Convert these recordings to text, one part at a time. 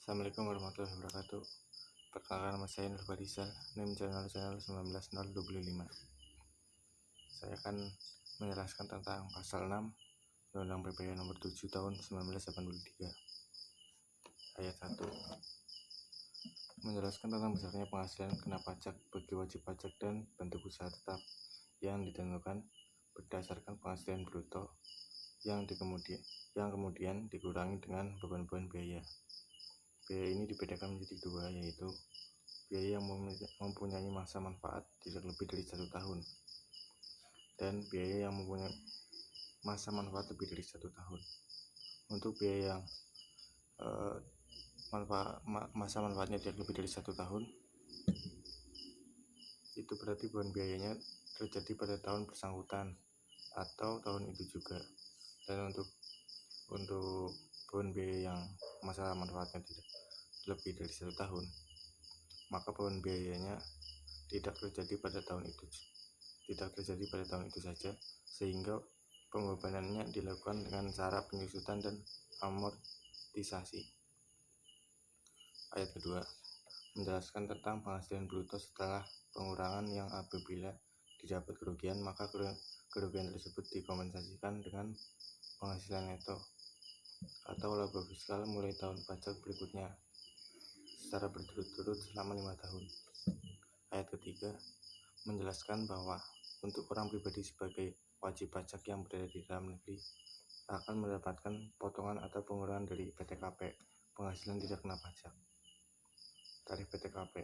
Assalamualaikum warahmatullahi wabarakatuh. Perkenalkan, nama saya Nur Farizal, NIM channel 19025. Saya akan menjelaskan tentang pasal 6 Undang-Undang PPh nomor 7 tahun 1983 ayat 1, menjelaskan tentang besarnya penghasilan kena pajak bagi wajib pajak dan bentuk usaha tetap yang ditentukan berdasarkan penghasilan bruto yang kemudian dikurangi dengan beban-beban biaya. Biaya ini dibedakan menjadi dua, yaitu biaya yang mempunyai masa manfaat tidak lebih dari 1 tahun dan biaya yang mempunyai masa manfaat lebih dari 1 tahun. Untuk biaya yang masa manfaatnya tidak lebih dari 1 tahun, itu berarti beban biayanya terjadi pada tahun bersangkutan atau tahun itu juga. Dan untuk beban biaya yang masa manfaatnya tidak lebih dari 1 tahun, maka beban biayanya tidak terjadi pada tahun itu saja, sehingga pembebanannya dilakukan dengan cara penyusutan dan amortisasi. Ayat kedua menjelaskan tentang penghasilan bruto setelah pengurangan yang apabila didapat kerugian, maka kerugian tersebut dikompensasikan dengan penghasilan neto atau laba fiskal mulai tahun pajak berikutnya secara berturut-turut selama 5 tahun. Ayat ketiga menjelaskan bahwa untuk orang pribadi sebagai wajib pajak yang berada di dalam negeri akan mendapatkan potongan atau pengurangan dari PTKP, penghasilan tidak kena pajak. Tarif PTKP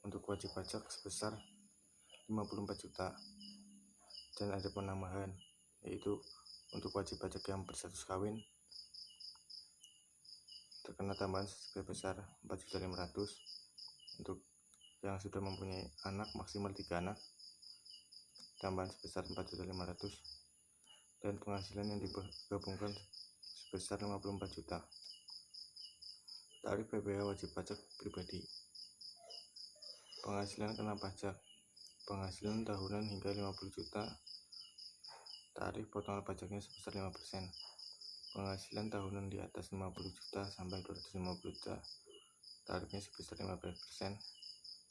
untuk wajib pajak sebesar 54 juta, dan ada penambahan, yaitu untuk wajib pajak yang berstatus kawin terkena tambahan sebesar 4.500.000, untuk yang sudah mempunyai anak maksimal 3 anak tambahan sebesar 4.500.000, dan penghasilan yang digabungkan sebesar 54 juta. Tarif PPh wajib pajak pribadi. Penghasilan kena pajak. Penghasilan tahunan hingga 50 juta, tarif potongan pajaknya sebesar 5%. Penghasilan tahunan di atas 50 juta sampai 250 juta, tarifnya sebesar 15%.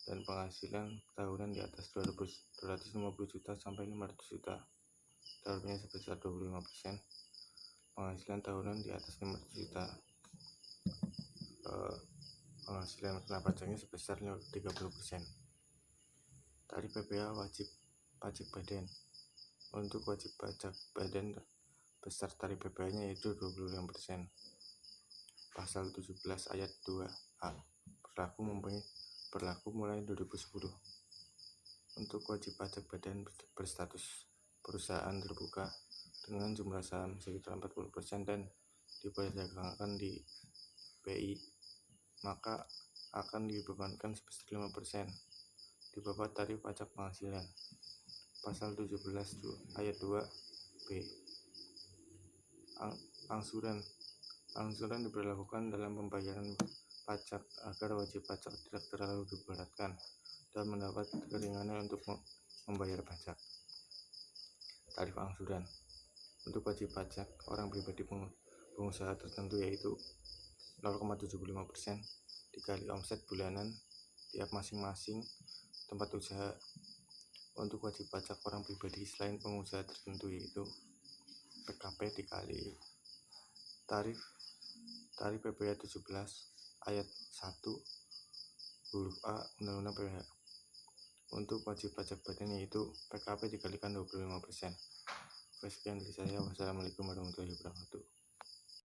Dan penghasilan tahunan di atas 250 juta sampai 500 juta, tarifnya sebesar 25%. Penghasilan tahunan di atas 500 juta, penghasilan kena pajaknya sebesar 30%. Tarif PPh wajib pajak badan. Untuk wajib pajak badan, besar tarif PPh-nya yaitu 25%. Pasal 17 ayat 2A berlaku mulai 2010. Untuk wajib pajak badan berstatus perusahaan terbuka dengan jumlah saham sekitar 40% dan diperdagangkan di BI, maka akan dibebankan sebesar 5% di bawah tarif pajak penghasilan. Pasal 17 ayat 2B. Angsuran diberlakukan dalam pembayaran pajak agar wajib pajak tidak terlalu diberatkan dan mendapat keringanan untuk membayar pajak. Tarif angsuran untuk wajib pajak orang pribadi pengusaha tertentu yaitu 0,75% dikali omset bulanan tiap masing-masing tempat usaha. Untuk wajib pajak orang pribadi selain pengusaha tertentu yaitu PKP dikali tarif PPh 17 ayat 1 huruf A Undang-Undang PPh. Untuk wajib pajak badan yaitu PKP dikalikan 25%. Sekian dari saya. Wassalamualaikum warahmatullahi wabarakatuh.